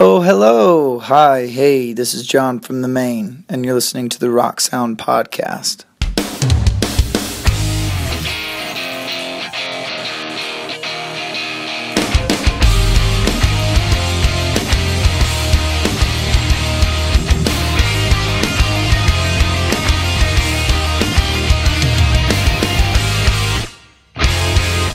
Oh, hello. Hi. Hey, this is John from the Maine, and you're listening to the Rock Sound Podcast.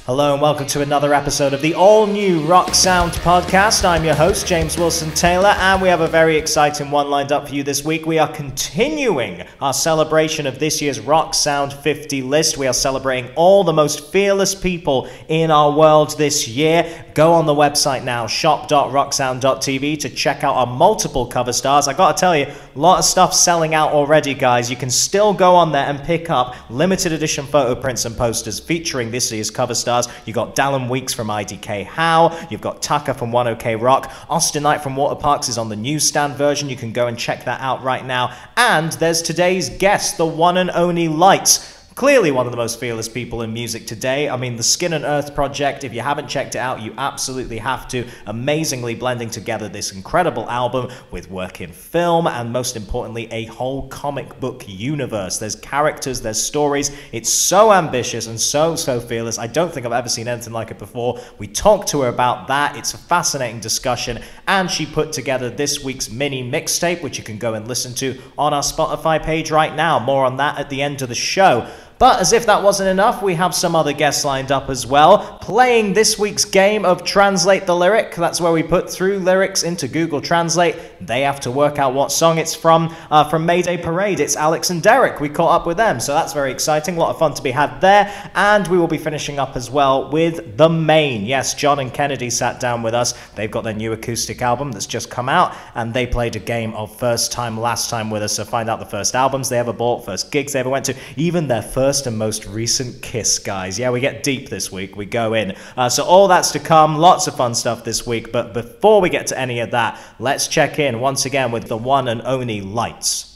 Hello and welcome to another episode of the all-new Rock Sound Podcast. I'm your host, James Wilson-Taylor, and we have a very exciting one lined up for you this week. We are continuing our celebration of this year's Rock Sound 50 list. We are celebrating all the most fearless people in our world this year. Go on the website now, shop.rocksound.tv, to check out our multiple cover stars. I gotta tell you, a lot of stuff selling out already, guys. You can still go on there and pick up limited edition photo prints and posters featuring this year's cover stars. You've got Dallon Weekes from IDKHow, you've got Taka from 1OK Rock, Awsten Knight from Waterparks is on the newsstand version. You can go and check that out right now. And there's today's guest, the one and only Lights. Clearly one of the most fearless people in music today. I mean, the Skin and Earth project, if you haven't checked it out, you absolutely have to. Amazingly blending together this incredible album with work in film and, most importantly, a whole comic book universe. There's characters, there's stories. It's so ambitious and so fearless. I don't think I've ever seen anything like it before. We talked to her about that. It's a fascinating discussion, and she put together this week's Mini Mixtape, which you can go and listen to on our Spotify page right now. More on that at the end of the show. But as if that wasn't enough, we have some other guests lined up as well, playing this week's game of Translate the Lyric. That's where we put through lyrics into Google Translate. They have to work out what song it's from Mayday Parade. It's Alex and Derek. We caught up with them, so that's very exciting. A lot of fun to be had there. And we will be finishing up as well with the Maine. Yes, John and Kennedy sat down with us. They've got their new acoustic album that's just come out, and they played a game of First Time, Last Time with us to find out the first albums they ever bought, first gigs they ever went to, even their first and most recent kiss, guys. Yeah, we get deep this week. We go in. So all that's to come. Lots of fun stuff this week. But before we get to any of that, let's check in once again with the one and only Lights.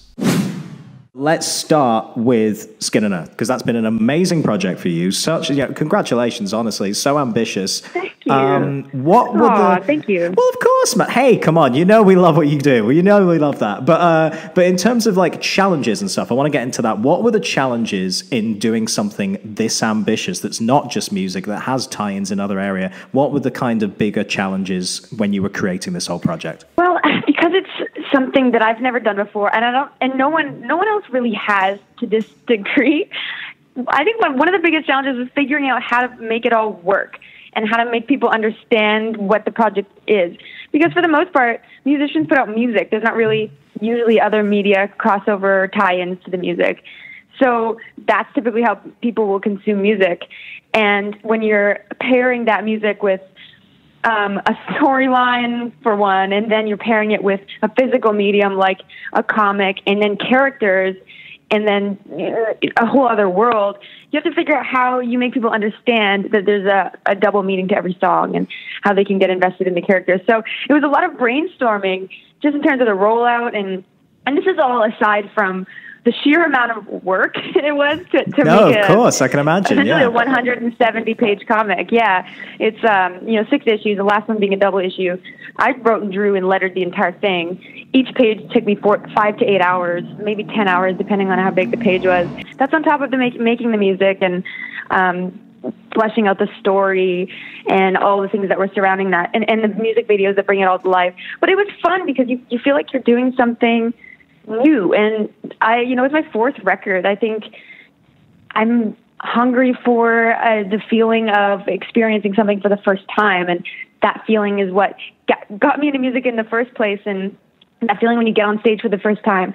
Let's start with Skin and Earth, because that's been an amazing project for you. Congratulations, honestly. So ambitious. Thank you. Thank you. Well, of course, man. Hey, come on. You know we love what you do. You know we love that. But in terms of like challenges and stuff, I want to get into that. What were the challenges in doing something this ambitious that's not just music, that has tie-ins in other area? What were the kind of bigger challenges when you were creating this whole project? Well, because it's something that I've never done before, and no one else really has to this degree. I think one of the biggest challenges was figuring out how to make it all work and how to make people understand what the project is. Because for the most part, musicians put out music. There's not really usually other media crossover tie-ins to the music. So that's typically how people will consume music. And when you're pairing that music with a storyline for one, and then you're pairing it with a physical medium like a comic, and then characters, and then a whole other world, you have to figure out how you make people understand that there's a double meaning to every song and how they can get invested in the characters. So it was a lot of brainstorming just in terms of the rollout, and this is all aside from the sheer amount of work it was to make of course, I can imagine. Essentially a 170-page comic. Yeah, it's 6 issues. The last one being a double issue. I wrote and drew and lettered the entire thing. Each page took me 5 to 8 hours, maybe 10 hours, depending on how big the page was. That's on top of the making the music and fleshing out the story and all the things that were surrounding that, and the music videos that bring it all to life. But it was fun because you feel like you're doing something new, and it's my 4th record. I think I'm hungry for the feeling of experiencing something for the first time, and that feeling is what got me into music in the first place. And that feeling when you get on stage for the first time,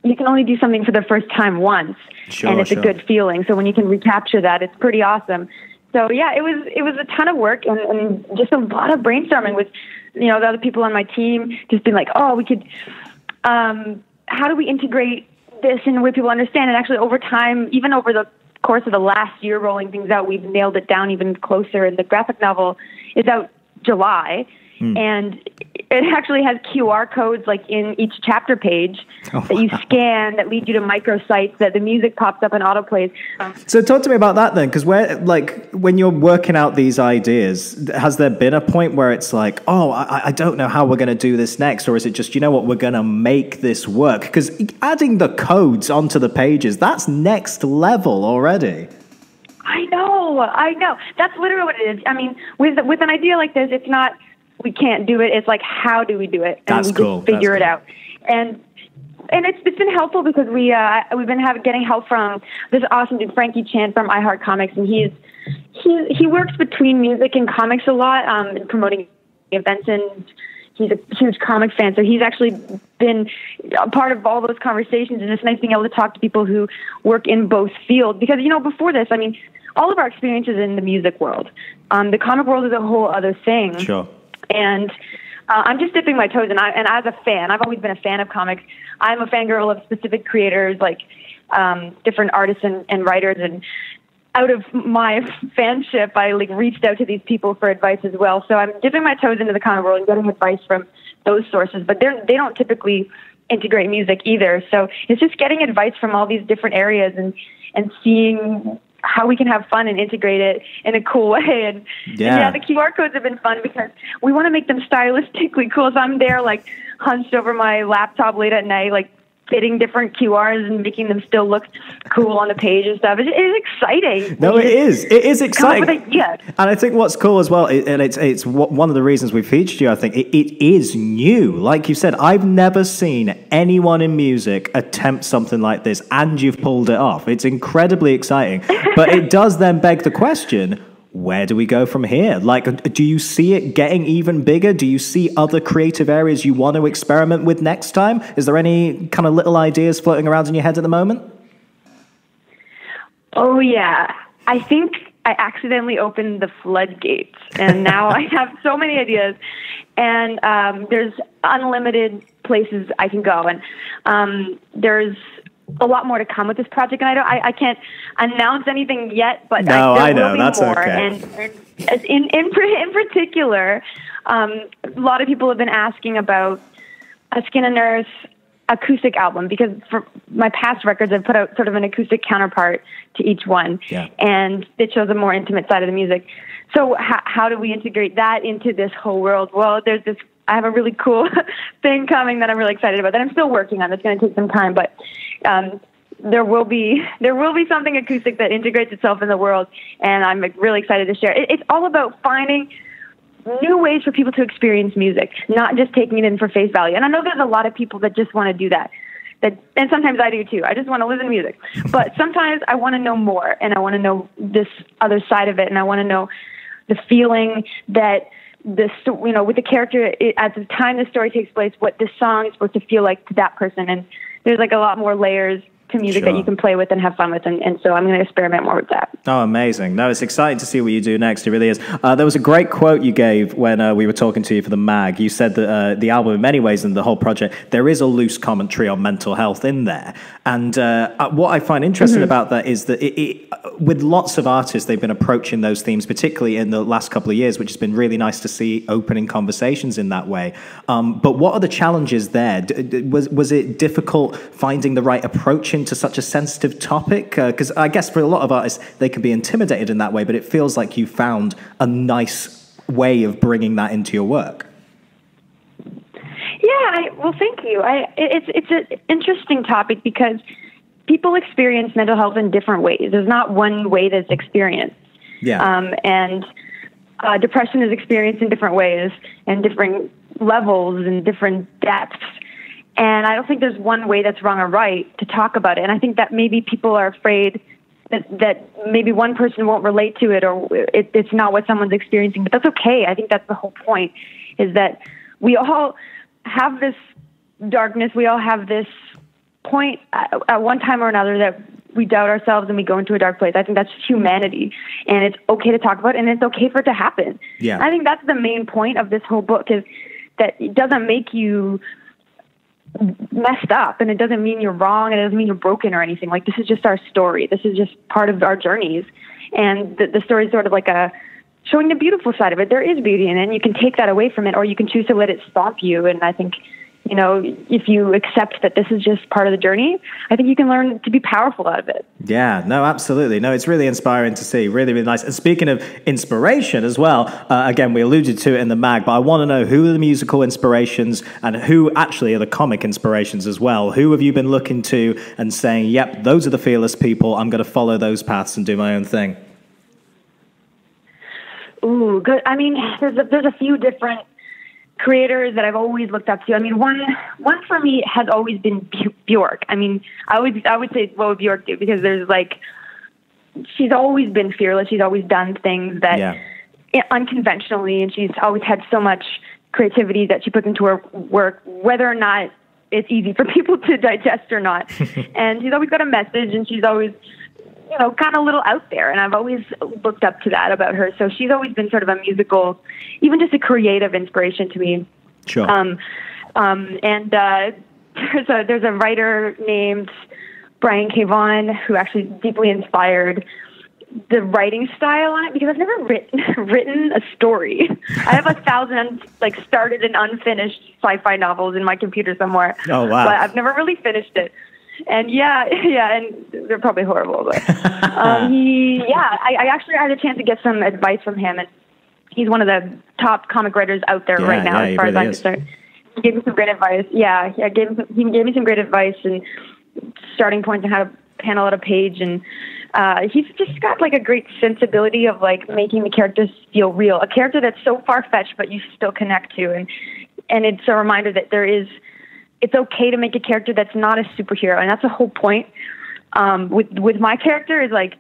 you can only do something for the first time once, and it's a good feeling. So when you can recapture that, it's pretty awesome. So yeah, it was a ton of work and just a lot of brainstorming with the other people on my team, just being like, oh, we could. How do we integrate this in a way people understand? And actually over time, even over the course of the last year rolling things out, we've nailed it down even closer. And the graphic novel is out July. And actually has QR codes like in each chapter page that you scan that lead you to microsites that the music pops up and autoplays. So talk to me about that then, because when you're working out these ideas, has there been a point where it's like, oh, I don't know how we're going to do this next, or is it just, you know what, we're going to make this work? Because adding the codes onto the pages, that's next level already. I know. That's literally what it is. I mean, with an idea like this, it's not we can't do it. It's like, how do we do it? And That's we cool. just figure it out. And it's been helpful because we've been getting help from this awesome dude, Frankie Chan from iHeart Comics, and he works between music and comics a lot, promoting events, and he's a huge comic fan, so he's actually been a part of all those conversations, and it's nice being able to talk to people who work in both fields. Because, before this, I mean, all of our experiences in the music world. The comic world is a whole other thing. Sure. And I'm just dipping my toes, and as a fan, I've always been a fan of comics. I'm a fangirl of specific creators, like different artists and writers, and out of my fanship, I reached out to these people for advice as well. So I'm dipping my toes into the comic world and getting advice from those sources, but they don't typically integrate music either. So it's just getting advice from all these different areas and seeing how we can have fun and integrate it in a cool way. And the QR codes have been fun because we want to make them stylistically cool. So I'm there hunched over my laptop late at night, fitting different QRs and making them still look cool on the page and stuff. It is exciting. No, it is. It is exciting. And I think what's cool as well, and it's one of the reasons we featured you, I think, it is new. Like you said, I've never seen anyone in music attempt something like this, and you've pulled it off. It's incredibly exciting. But it does then beg the question, where do we go from here? Do you see it getting even bigger? Do you see other creative areas you want to experiment with next time? Is there any kind of little ideas floating around in your head at the moment? Oh, yeah. I think I accidentally opened the floodgates, and now I have so many ideas, and there's unlimited places I can go, and there's a lot more to come with this project, and I can't announce anything yet, but there will be that's more. Okay. And in particular, a lot of people have been asking about a Skin and Earth acoustic album, because for my past records, I've put out sort of an acoustic counterpart to each one, and it shows a more intimate side of the music. So how do we integrate that into this whole world? Well, I have a really cool thing coming that I'm really excited about that I'm still working on. It's going to take some time, but there will be something acoustic that integrates itself in the world, and I'm really excited to share. It's all about finding new ways for people to experience music, not just taking it in for face value. And I know there's a lot of people that just want to do that, and sometimes I do too. I just want to listen to music, but sometimes I want to know more, and I want to know this other side of it, and I want to know the feeling that with the character at the time the story takes place, what the song is supposed to feel like to that person. And there's a lot more layers to music that you can play with and have fun with, and so I'm going to experiment more with that. Oh, amazing. No, it's exciting to see what you do next. It really is. There was a great quote you gave when we were talking to you for the mag. You said that the album, in many ways, and the whole project, there is a loose commentary on mental health in there. And what I find interesting about that is that with lots of artists, they've been approaching those themes, particularly in the last couple of years, which has been really nice to see opening conversations in that way. But what are the challenges there? Was it difficult finding the right approach into such a sensitive topic? Because I guess for a lot of artists, they can be intimidated in that way, but it feels like you found a nice way of bringing that into your work. Yeah, well, thank you. It's an interesting topic because people experience mental health in different ways. There's not one way that's experienced. Yeah. And depression is experienced in different ways and different levels and different depths. And I don't think there's one way that's wrong or right to talk about it. And I think that maybe people are afraid that maybe one person won't relate to it, or it's not what someone's experiencing. But that's okay. I think that's the whole point, is that we all have this darkness. We all have this point at one time or another that we doubt ourselves and we go into a dark place. I think that's humanity, and it's okay to talk about it, and it's okay for it to happen. Yeah. I think that's the main point of this whole book, is that it doesn't make you messed up, and it doesn't mean you're wrong, and it doesn't mean you're broken or anything. This is just our story. This is just part of our journeys, and the story is sort of like a showing the beautiful side of it. There is beauty in it, and you can take that away from it, or you can choose to let it stomp you. And I think, you know, if you accept that this is just part of the journey, I think you can learn to be powerful out of it. Yeah, no, absolutely. No, it's really inspiring to see. Really, really nice. And speaking of inspiration as well, again, we alluded to it in the mag, but I want to know who are the musical inspirations and who actually are the comic inspirations as well. Who have you been looking to and saying, yep, those are the fearless people. I'm going to follow those paths and do my own thing? Ooh, good. I mean, there's a few different creators that I've always looked up to. I mean, one for me has always been Bjork. I mean, I would say, what would Bjork do? Because there's like, she's always been fearless. She's always done things that unconventionally, and she's always had so much creativity that she puts into her work, whether or not it's easy for people to digest or not. And she's always got a message, and she's always, you know, kind of a little out there, and I've always looked up to that about her. So she's always been sort of a musical, even just a creative inspiration to me. Sure. And there's a writer named Brian K. Vaughan who actually deeply inspired the writing style on it, because I've never written a story. I have 1,000 like started and unfinished sci-fi novels in my computer somewhere. Oh wow! But I've never really finished it. And and they're probably horrible. But I actually had a chance to get some advice from him, and he's one of the top comic writers out there right now, as far as I'm concerned. He gave me some great advice. He gave me some great advice and starting points on how to panel out a page, and he's just got like a great sensibility of like making the characters feel real. A character that's so far-fetched, but you still connect to, and it's a reminder that it's okay to make a character that's not a superhero, and that's the whole point. With my character is like,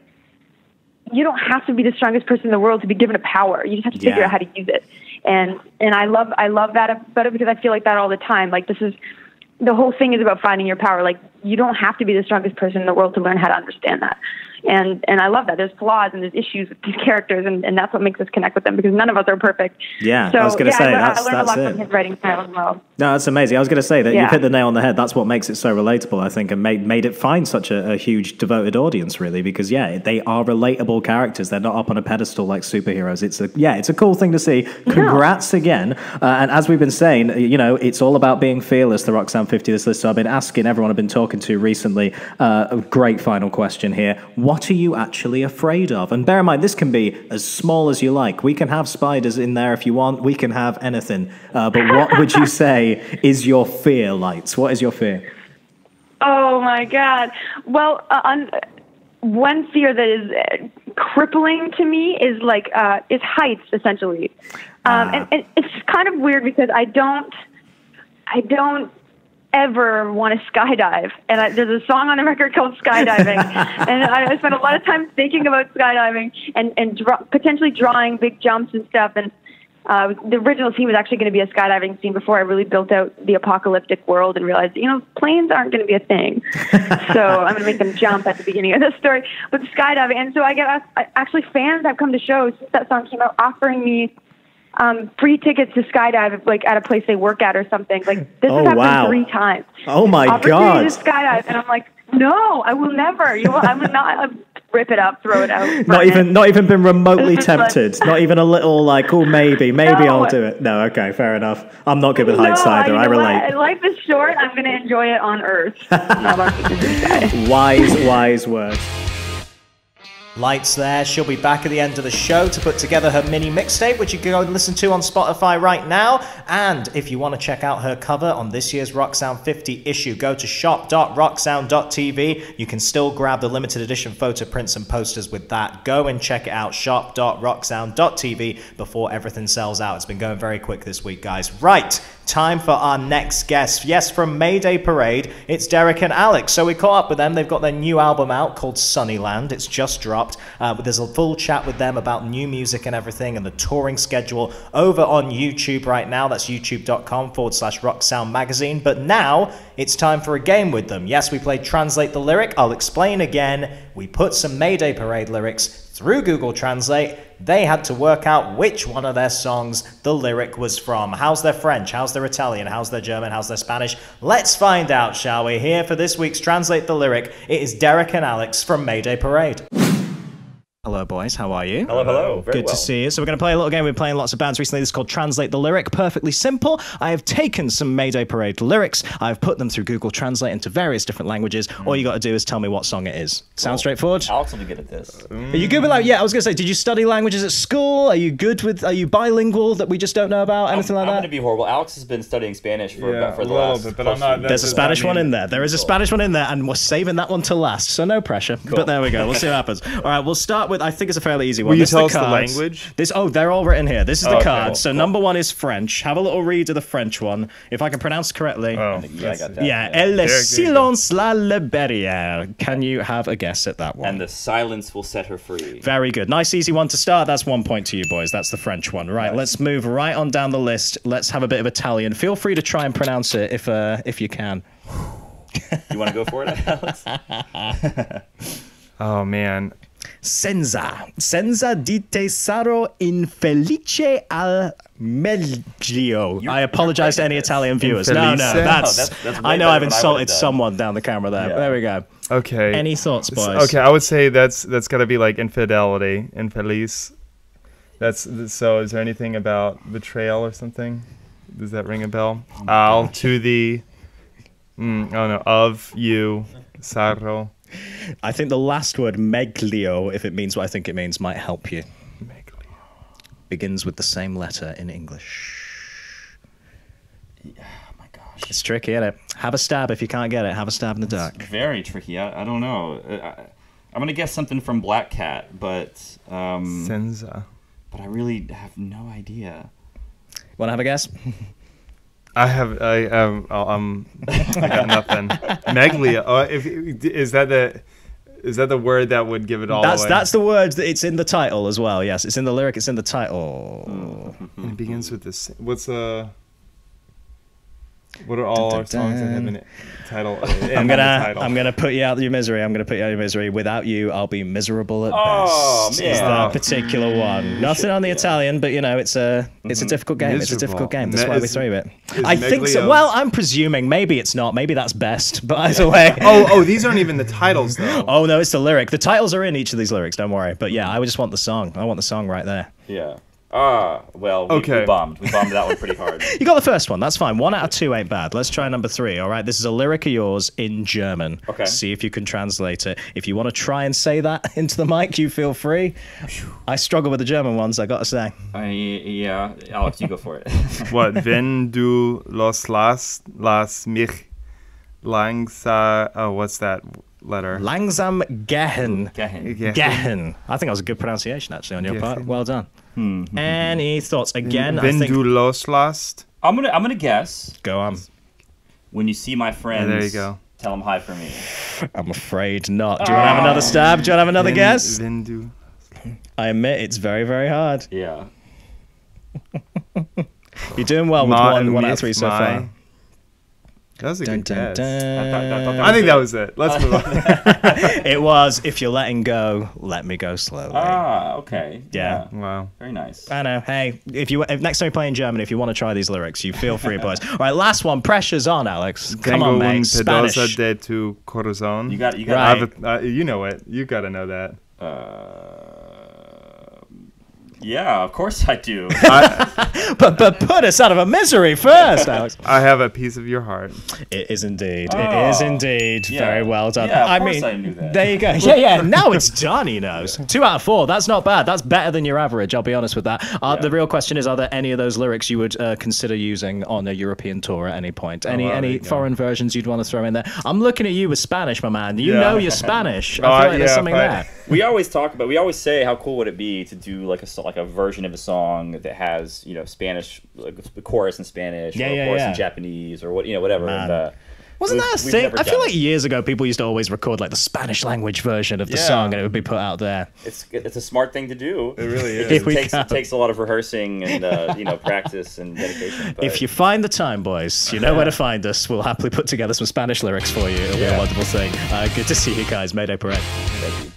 you don't have to be the strongest person in the world to be given a power. You just have to figure out how to use it. And I love that about it, because I feel like that all the time. Like, this is the whole thing is about finding your power. Like, you don't have to be the strongest person in the world to learn how to understand that. And I love that. There's flaws and there's issues with these characters, and that's what makes us connect with them, because none of us are perfect. Yeah, so, I was going to say, I that's learned a lot it. from his writing style as well. No, that's amazing. I was going to say that you've hit the nail on the head. That's what makes it so relatable, I think, and made it find such a huge devoted audience, really, because, they are relatable characters. They're not up on a pedestal like superheroes. It's a cool thing to see. Congrats again. And as we've been saying, it's all about being fearless, the Roxanne 50 this list. So I've been asking everyone I've been talking to recently, a great final question here. What are you actually afraid of? And bear in mind, this can be as small as you like. We can have spiders in there if you want. We can have anything. But what would you say is your fear, Lights? What is your fear? Oh my God. Well, one fear that is crippling to me is is heights, essentially. And it's kind of weird because I don't ever want to skydive. And there's a song on the record called Skydiving. And I spent a lot of time thinking about skydiving and potentially drawing big jumps and stuff. And the original scene was actually going to be a skydiving scene before I really built out the apocalyptic world and realized, planes aren't going to be a thing. So I'm going to make them jump at the beginning of the story. But skydiving. And so actually fans have come to shows since that song came out offering me free tickets to skydive, like at a place they work at or something. Like, this has happened 3 times. Oh my God! Opportunity to skydive, and I'm like, no, I will never. I will not rip it up, throw it out. Not even been remotely tempted. Not even a little maybe I'll do it. No, okay, fair enough. I'm not good with heights either. I relate. Life is short. I'm going to enjoy it on Earth. Not on the sky. Wise words. Lights there. She'll be back at the end of the show to put together her mini mixtape, which you can go and listen to on Spotify right now. And if you want to check out her cover on this year's Roxanne 50 issue, go to shop.roxanne.tv. You can still grab the limited edition photo prints and posters with that. Go and check it out, shop.roxanne.tv, before everything sells out. It's been going very quick this week, guys. Right, time for our next guest. Yes, from Mayday Parade, it's Derek and Alex. So we caught up with them. They've got their new album out called Sunnyland. It's just dropped. There's a full chat with them about new music and everything and the touring schedule over on YouTube right now. That's youtube.com/Roxanne Magazine. But now it's time for a game with them. Yes, we played Translate the Lyric. I'll explain again. We put some Mayday Parade lyrics through Google Translate. They had to work out which one of their songs the lyric was from. How's their French? How's their Italian? How's their German? How's their Spanish? Let's find out, shall we? Here for this week's Translate the Lyric, it is Derek and Alex from Mayday Parade. Hello, Hello, boys. How are you? Hello. Very Good well. to see you. So we're going to play a little game. We've been playing lots of bands recently. This is called Translate the Lyric. Perfectly simple. I have taken some Mayday Parade lyrics. I've put them through Google Translate into various different languages. All you got to do is tell me what song it is. Sounds straightforward? Alex will be good at this. Are you good with yeah, I was going to say, did you study languages at school? Are you bilingual that we just don't know about? Anything like I'm that? going to be horrible. Alex has been studying Spanish for the last bit, but I'm not. There's a Spanish one in there. There is a Spanish one in there, and we're saving that one to last, so no pressure. Cool. But there we go. We'll see what happens. All right, we'll start with, I think it's a fairly easy one. Will you This tell the us the cards. language? They're all written here. This is the card. Cool, so cool. number one is French. Have a little read of the French one. If I can pronounce correctly. Oh, Yeah, I got that. Yeah, El silence la libéria. Can you have a guess at that one? And the silence will set her free. Very good. Nice, easy one to start. That's 1 point to you, boys. That's the French one. Right, let's move right on down the list. Let's have a bit of Italian. Feel free to try and pronounce it if you can. You want to go for it, Alex? Oh man. Senza di te sarò infelice al meglio. I apologize to any Italian viewers. No, Infelice? that's that's way I know better I've than I insulted would've done. someone down the camera there. Yeah. There we go. Okay. Any thoughts, boys? Okay, I would say that's got to be like infidelity, infeliz. So. Is there anything about betrayal or something? Does that ring a bell? I'll to the. Of you, sarro. I think the last word, meglio, if it means what I think it means, might help you. Begins with the same letter in English. Oh my gosh. It's tricky, isn't it? Have a stab if you can't get it. Have a stab in the dark. Very tricky. I don't know. I'm going to guess something from Black Cat, but Senza. I really have no idea. Want to have a guess? I got nothing. Meglia. Oh, is that the word that would give it all away? That's the word that it's in the title as well. Yes, it's in the lyric. It's in the title. And it begins with this. What are all our songs that have a title? I'm gonna put you out of your misery. Without you, I'll be miserable at best. man. Is that particular one? Nothing on the Italian, but you know, it's a difficult game. It's a difficult game. That's why we throw it. I think so. Meglio- Well, I'm presuming maybe it's not. Maybe that's best. But either way. Oh, these aren't even the titles though. Oh no, it's the lyric. The titles are in each of these lyrics. Don't worry. But yeah, I would just want the song. I want the song right there. Yeah. Well, we Okay. bombed. We bombed that one pretty hard. You got the first one. That's fine. 1 out of 2 ain't bad. Let's try number 3. All right. This is a lyric of yours in German. Okay. See if you can translate it. If you want to try and say that into the mic, you feel free. I struggle with the German ones, I got to say. Yeah. Alex, you go for it. What? Wenn du las mich langsam. Oh, what's that letter? Langsam gehen. Gehen. Gehen. I think that was a good pronunciation, actually, on your part. Gehen. Well done. Any thoughts? Again, I Wenn think... du loslässt. I'm gonna guess. Go on. When you see my friends, there you go. tell them hi for me. I'm afraid not. Do you want to have another stab? Do you want to have another guess? Wenn du. I admit it's very, very hard. Yeah. You're doing well with one out of 3 so far. That was a Dun, good dun, guess. dun. I think that was it. Let's move on. It was, if you're letting go, let me go slowly. Okay. Yeah. Wow. Very nice. I know. Hey, if next time you play in German, if you want to try these lyrics, you feel free, boys. All right, last one. Pressure's on, Alex. Come on, Tengo un mate. Spanish. pedazo de tu corazón. You got. Right. You know it. You got to know that. Yeah, of course I do. But put us out of a misery first, Alex. I have a piece of your heart. It is indeed. Oh, it is indeed. yeah. Very well done. Yeah, of course I knew that. There you go. Yeah. Now it's done, he knows. 2 out of 4. That's not bad. That's better than your average, I'll be honest with that. The real question is, are there any of those lyrics you would consider using on a European tour at any point? Any foreign versions you'd want to throw in there? I'm looking at you with Spanish, my man. You know you're Spanish. I feel like there's something there. We always say how cool would it be to do like a version of a song that has Spanish, like the chorus in Spanish, or a chorus in Japanese, or whatever. And, Wasn't that a thing? I feel like years ago people used to always record like the Spanish language version of the song, and it would be put out there. It's a smart thing to do. It really is. It takes a lot of rehearsing and practice and dedication. But If you find the time, boys, you know where to find us. We'll happily put together some Spanish lyrics for you. It'll be a wonderful thing. Good to see you guys. Mayday Parade. Thank you.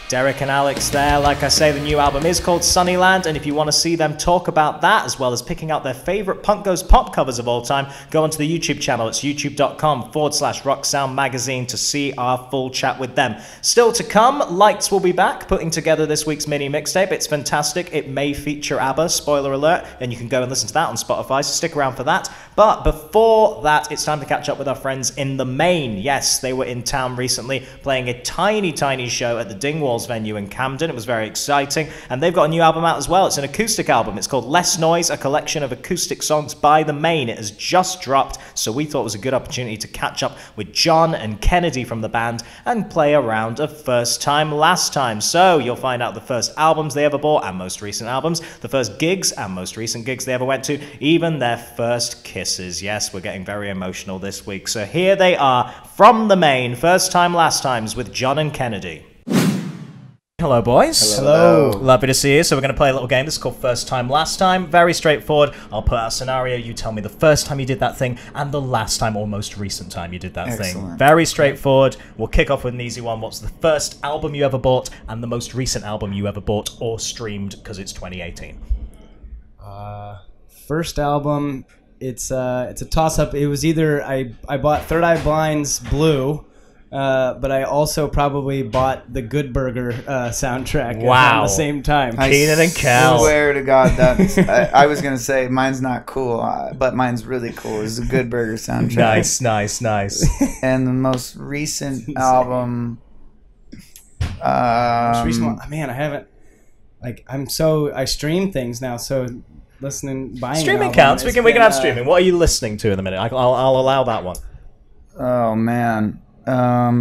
Derek and Alex there. Like I say, the new album is called Sunnyland, and if you want to see them talk about that, as well as picking out their favorite Punk Goes Pop covers of all time, go onto the YouTube channel. It's youtube.com/Rocksound Magazine to see our full chat with them. Still to come, Lights will be back, putting together this week's mini mixtape. It's fantastic. It may feature ABBA, spoiler alert, and you can go and listen to that on Spotify, so stick around for that. But before that, it's time to catch up with our friends in the Maine. Yes, they were in town recently, playing a tiny, tiny show at the Dingwalls venue in Camden. It was very exciting, and they've got a new album out as well. It's an acoustic album. It's called Less Noise, a collection of acoustic songs by the Maine. It has just dropped, so we thought it was a good opportunity to catch up with John and Kennedy from the band and play a round of First Time Last Time. So you'll find out the first albums they ever bought and most recent albums, the first gigs and most recent gigs they ever went to, even their first kisses. Yes, we're getting very emotional this week. So here they are from the Maine, First Time Last Times with John and Kennedy. Hello, boys. Hello. Lovely to see you. So we're going to play a little game. This is called First Time Last Time. Very straightforward. I'll put out a scenario. You tell me the first time you did that thing and the last time or most recent time you did that thing. Very straightforward. We'll kick off with an easy one. What's the first album you ever bought and the most recent album you ever bought or streamed, because it's 2018? First album, it's a toss-up. It was either I bought Third Eye Blind's Blue, but I also probably bought the Good Burger soundtrack at the same time. Keenan and Cal. I swear to God, that's, I was going to say mine's not cool, but mine's really cool. It's a Good Burger soundtrack. Nice. And the most recent album... most recent one, man, I haven't... I stream things now, so... buying streaming counts. We can have streaming. What are you listening to in a minute? I'll allow that one. Oh man, a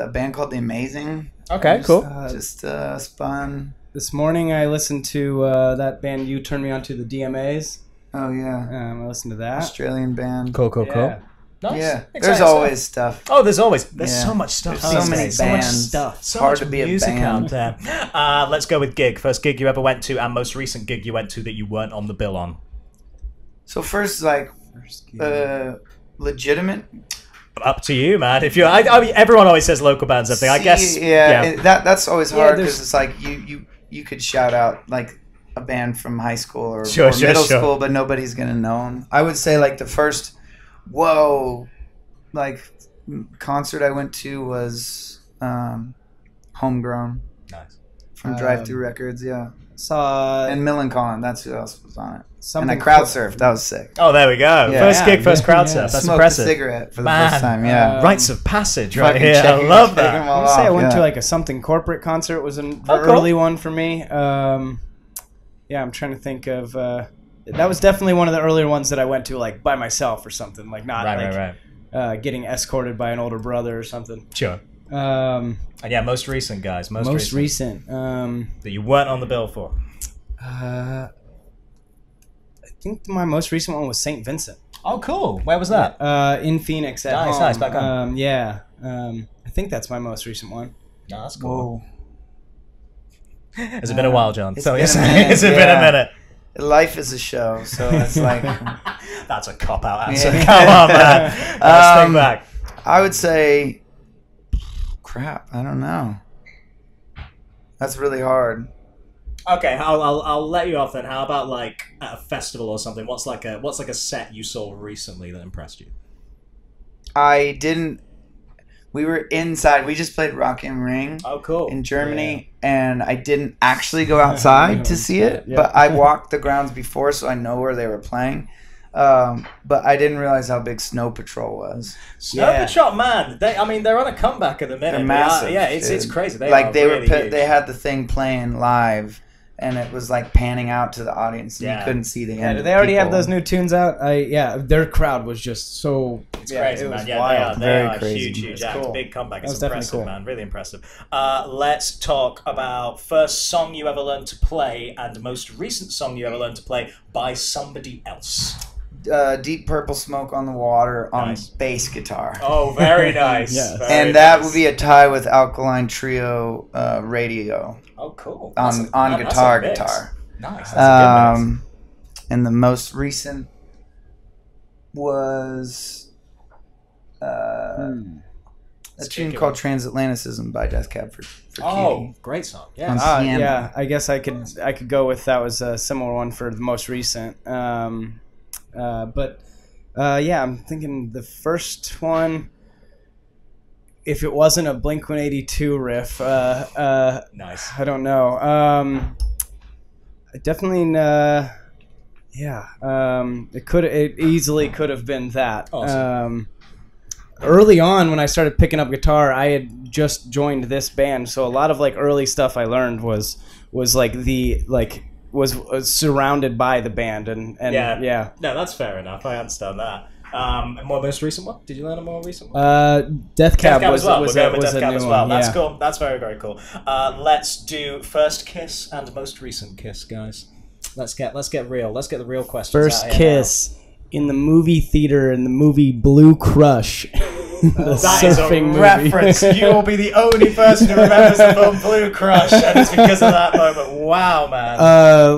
band called The Amazing. Okay, cool. Just spun. This morning I listened to that band you turned me on to, the DMAs. Oh yeah, I listened to that. Australian band. Cool. Yeah. Nice. Yeah, Exciting there's always stuff. Oh, there's Yeah. so much stuff. There's so many days. bands. So much stuff. So Hard much to be a music band. out there. Let's go with gig. First gig you ever went to and most recent gig you went to that you weren't on the bill on. So first, legitimate. Up to you, man. If you, I mean, everyone always says local bands. I guess. Yeah. That's always hard because there's- it's like you could shout out like a band from high school or Sure. middle school, but nobody's gonna know them. I would say like the first concert I went to was Homegrown. Nice. From Drive Thru Records, yeah. Saw And Millencolin, that's who else was on it. something And I crowd surfed, that was sick. Oh, there we go. Yeah. First gig, first crowd Yeah. surf. That's Smoked impressive. a cigarette for the Man. first time, yeah. Rites of passage right Fucking here. I check- love check that. 'em all I say I off, went to yeah. like a something corporate concert. It was an Oh, cool. early one for me. Yeah, I'm trying to think of. That was definitely one of the earlier ones that I went to like by myself or something, like not Right. getting escorted by an older brother or something. Sure. Um, And yeah, most recent, guys. most recent. That you weren't on the bill for. I think my most recent one was St. Vincent. Oh, cool. Where was that? In Phoenix at Nice, home. nice, back home. Yeah. I think that's my most recent one. No, that's cool. Whoa. Has it been a while, John? It's So been yes, a minute, has it been a yeah. minute? Life is a show, so it's like... That's a cop-out answer. Yeah. Come on, man. Let's think back. I would say... Crap, I don't know. That's really hard. Okay, I'll let you off then. How about like at a festival or something? What's like a set you saw recently that impressed you? I didn't... We were inside. We just played Rock am Ring Oh, cool. in Germany, and I didn't actually go outside to see it, Yeah. but I walked the grounds before, so I know where they were playing. But I didn't realize how big Snow Patrol was. Snow Patrol, man. They're on a comeback at the minute. They're massive. Yeah, it's dude. crazy. They They had the thing playing live, and it was like panning out to the audience, and Yeah. you couldn't see the Yeah, end. do of they already have people. those new tunes out? Their crowd was just so. It's crazy, it man. was Yeah, wild. they Very are crazy. huge It's acts. cool. Big comeback. That It's was definitely impressive, cool. man. Really impressive. Let's talk about first song you ever learned to play and most recent song you ever learned to play by somebody else. Deep Purple Smoke on the Water on Nice. bass guitar. Oh, very nice. Yes. Very And that nice. would be a tie with Alkaline Trio Radio Oh, cool. on That's a guitar. mix. Guitar. Nice. That's a good mix. And the most recent was a tune called Transatlanticism by Death Cab for Cutie. Great song. Yeah. Yeah, I guess I could go with that was a similar one for the most recent. I'm thinking the first one. If it wasn't a Blink-182 riff, nice. I don't know. Definitely, it easily could have been that. Awesome. Early on, when I started picking up guitar, I had just joined this band, so a lot of like early stuff I learned was surrounded by the band, and yeah. No, that's fair enough. I understand that. More most recent one? Did you learn a more recent one? Death Cab as well. was We'll go with a Death Cab new as well. one. That's Yeah. cool. That's very, very cool. Let's do first kiss and most recent kiss, guys. Let's get real. Let's get the real questions. First out here kiss in the movie theater in the movie Blue Crush. That is a reference. You will be the only person who remembers the film Blue Crush, and it's because of that moment. Wow, man.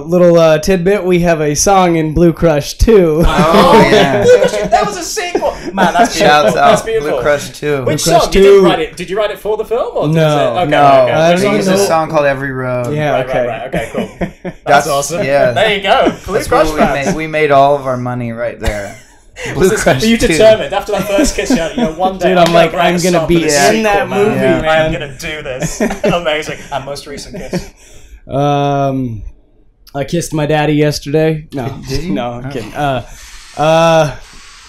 Little tidbit: we have a song in Blue Crush 2. Oh, yeah. Blue Crush, that was a sequel. Man, that's beautiful. Shouts That's out beautiful. Blue Crush 2. Which Blue Crush song? 2. You didn't write it? Did you write it for the film? Or No, okay, no. Okay. I Which don't is know. a song called Every Road. Yeah, okay. Right. Okay, cool. That's awesome. Yeah. There you go. Blue That's Crush where fans. we made all of our money right there. Blue Crush Were you 2. determined after that first kiss? One day, Dude, I'm like, write a I'm gonna song be for the in that movie, man. man. I'm gonna do this. Amazing. And most recent kiss. I kissed my daddy yesterday. No, Did you? No, I'm kidding.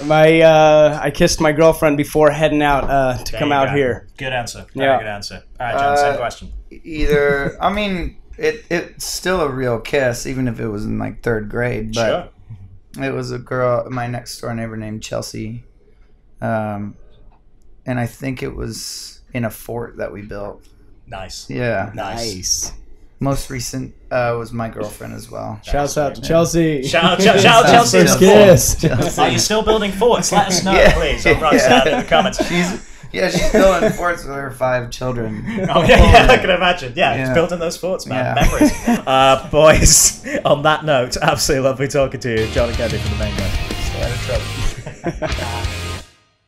I kissed my girlfriend before heading out to come out here. Good answer. Yeah. Good answer. All right, John, same question. Either, I mean, it's still a real kiss, even if it was in like third grade. But Sure. it was a girl, my next door neighbor named Chelsea, and I think it was in a fort that we built. Nice. Yeah. Nice. Most recent was my girlfriend as well. Shouts out to Chelsea. Shout out Chelsea in the First fort. kiss. Are you still building forts? Let us know, Yeah. please. On Roxanne in the comments. She's building forts with her 5 children. Oh yeah, I can imagine. Yeah, Yeah. It's building those forts, man. Yeah. Memories. Boys, on that note, absolutely lovely talking to you. John and Kennedy from the Maine guys. Stay out of trouble.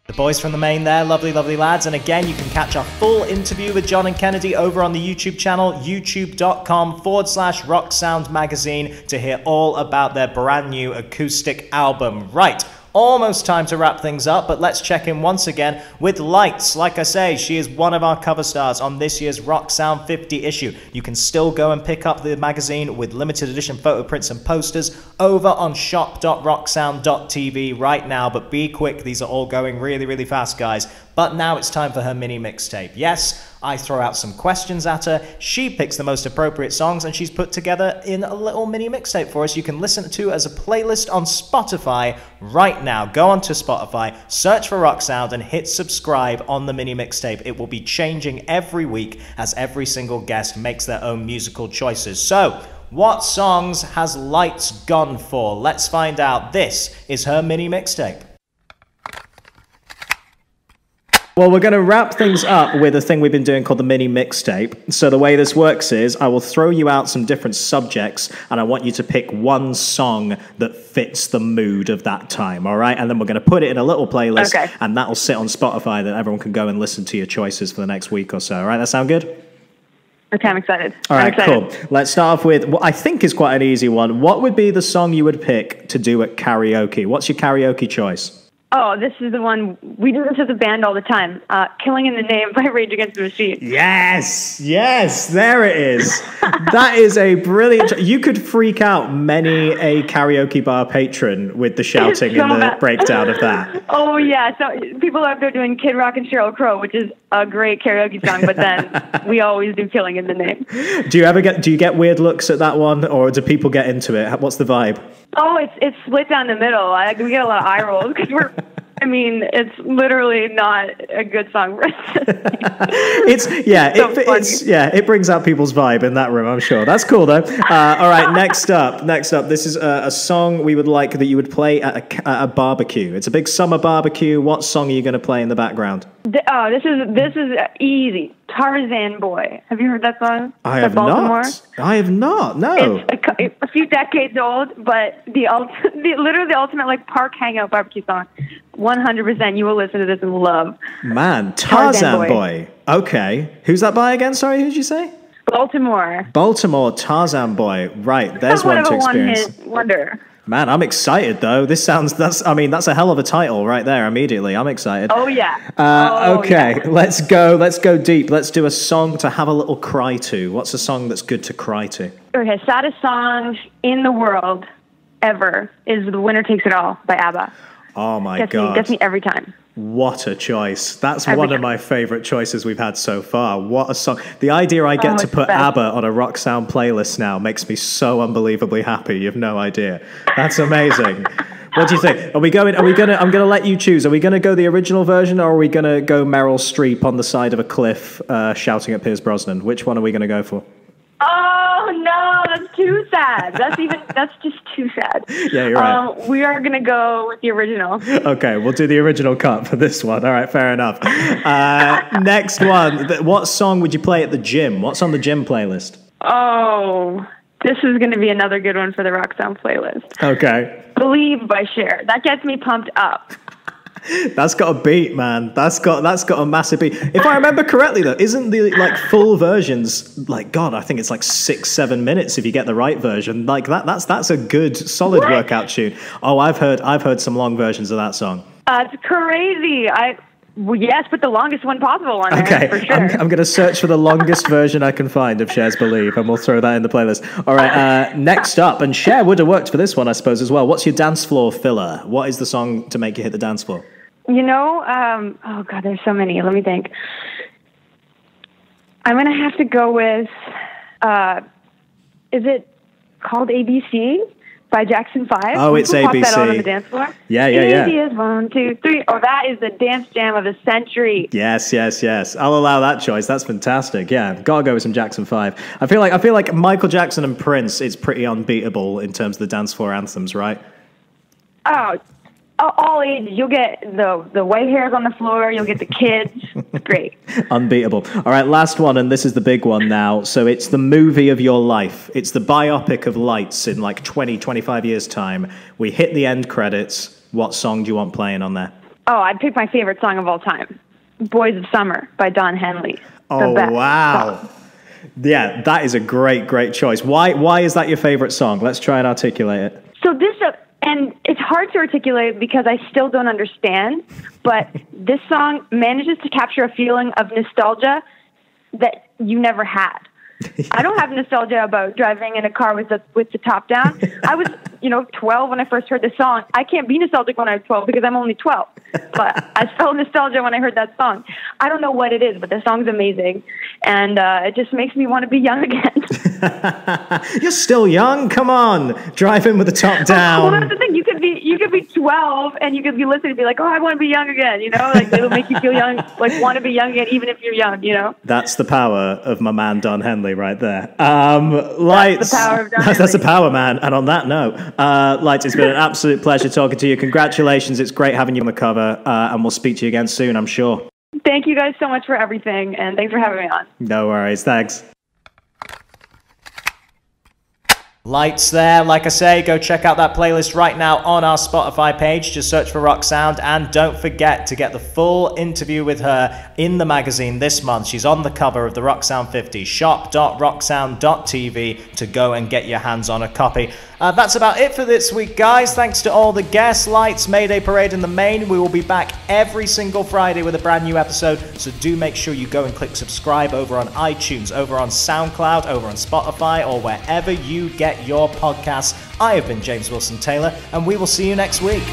The boys from the Maine there, lovely, lovely lads. And again, you can catch our full interview with John and Kennedy over on the YouTube channel, youtube.com/Rock Sound Magazine, to hear all about their brand new acoustic album. Right. Almost time to wrap things up, but let's check in once again with Lights. Like I say, she is one of our cover stars on this year's Rock Sound 50 issue. You can still go and pick up the magazine with limited edition photo prints and posters over on shop.rocksound.tv right now, but be quick, these are all going really, really fast, guys. But now it's time for her mini mixtape. Yes, I throw out some questions at her, she picks the most appropriate songs, and she's put together in a little mini mixtape for us you can listen to as a playlist on Spotify right now. Go onto Spotify, search for Rock Sound, and hit subscribe on the mini mixtape. It will be changing every week as every single guest makes their own musical choices. So, what songs has Lights gone for? Let's find out. This is her mini mixtape. Well, we're going to wrap things up with a thing we've been doing called the Mini Mixtape. So the way this works is I will throw you out some different subjects, and I want you to pick one song that fits the mood of that time, all right? And then we're going to put it in a little playlist, and that will sit on Spotify that everyone can go and listen to your choices for the next week or so, all right? That sound good? Okay, I'm excited. All right, cool. Let's start off with what I think is quite an easy one. What would be the song you would pick to do at karaoke? What's your karaoke choice? Oh, this is the one. We do this as a band all the time. Killing in the Name by Rage Against the Machine. Yes, there it is. That is a brilliant... You could freak out many a karaoke bar patron with the shouting and the breakdown of that. Oh, yeah. So people out there doing Kid Rock and Sheryl Crow, which is a great karaoke song, but then we always do Killing in the Name. Do you get weird looks at that one, or do people get into it? What's the vibe? Oh, it's split down the middle. We get a lot of eye rolls because it's literally not a good song for us. It brings out people's vibe in that room, I'm sure. That's cool though. All right, next up, this is a song we would like that you would play at a barbecue. It's a big summer barbecue. What song are you going to play in the background? This is easy. Tarzan Boy. Have you heard that song? I have not. No. It's a few decades old, but literally the ultimate like park hangout barbecue song. 100%. You will listen to this and love. Man, Tarzan Boy. Okay. Who's that by again? Sorry, who'd you say? Baltimore, Tarzan Boy. Right, there's one to experience. One-hit wonder. Man, I'm excited though. That's a hell of a title right there immediately. I'm excited. Oh yeah. Okay, yeah. Let's go deep. Let's do a song to have a little cry to. What's a song that's good to cry to? Okay, saddest song in the world ever is The Winner Takes It All by ABBA. Oh my God. Gets me every time. What a choice. That's one of my favorite choices we've had so far. What a song. The idea I get to put ABBA on a Rock Sound playlist now makes me so unbelievably happy. You have no idea. That's amazing. What do you think? I'm going to let you choose. Are we going to go the original version, or are we going to go Meryl Streep on the side of a cliff shouting at Pierce Brosnan? Which one are we going to go for? Oh no, that's too sad. That's just too sad. Yeah, you're right. We are gonna go with the original. Okay, we'll do the original cut for this one. All right, fair enough. Next one. What song would you play at the gym? What's on the gym playlist? Oh, this is gonna be another good one for the Rock Sound playlist. Okay. Believe by Cher. That gets me pumped up. That's got a beat, man. That's got a massive beat. If I remember correctly, though, isn't the full versions I think it's 6-7 minutes if you get the right version. That's a good solid workout tune. Oh, I've heard some long versions of that song. It's crazy. Yes, put the longest one possible on there, for sure. I'm going to search for the longest version I can find of Cher's Believe, and we'll throw that in the playlist. All right, next up, and Cher would have worked for this one, I suppose, as well. What's your dance floor filler? What is the song to make you hit the dance floor? Oh, God, there's so many. Let me think. I'm going to have to go with, is it called ABC? By Jackson 5. Oh, it's ABC. Pop that out on the dance floor. Yeah. Easy as 1, 2, 3. Oh, that is the dance jam of the century. Yes. I'll allow that choice. That's fantastic. Yeah, gotta go with some Jackson 5. I feel like Michael Jackson and Prince is pretty unbeatable in terms of the dance floor anthems, right? Oh, all ages. You'll get the white hairs on the floor. You'll get the kids. It's great. Unbeatable. All right, last one, and this is the big one now. So it's the movie of your life. It's the biopic of Lights in 20, 25 years' time. We hit the end credits. What song do you want playing on there? Oh, I'd pick my favorite song of all time, Boys of Summer by Don Henley. Oh, wow. Song. Yeah, that is a great choice. Why is that your favorite song? Let's try and articulate it. So this... And it's hard to articulate because I still don't understand, but this song manages to capture a feeling of nostalgia that you never had. I don't have nostalgia about driving in a car with the top down. I was, 12 when I first heard this song. I can't be nostalgic when I was 12 because I'm only 12. But I felt nostalgia when I heard that song. I don't know what it is, but the song's amazing. And it just makes me want to be young again. You're still young. Come on. Driving with the top down. Well, that's the thing. You could be 12 and you could be listening and be like, oh, I want to be young again. It'll make you feel young, want to be young again, even if you're young, That's the power of my man, Don Henley, right there. Lights. That's the power of Don Henley. That's the power, man. And on that note, Lights, it's been an absolute pleasure talking to you. Congratulations. It's great having you on the cover. And we'll speak to you again soon, I'm sure. Thank you guys so much for everything, and thanks for having me on. No worries. Thanks. Lights there. Like I say, go check out that playlist right now on our Spotify page. Just search for Rock Sound, and don't forget to get the full interview with her in the magazine this month. She's on the cover of the Rock Sound 50. shop.rocksound.tv to go and get your hands on a copy. That's about it for this week, guys. Thanks to all the guests, Lights, Mayday Parade, and the Maine. We will be back every single Friday with a brand new episode, so do make sure you go and click subscribe over on iTunes, over on SoundCloud, over on Spotify, or wherever you get your podcasts. I have been James Wilson Taylor, and we will see you next week.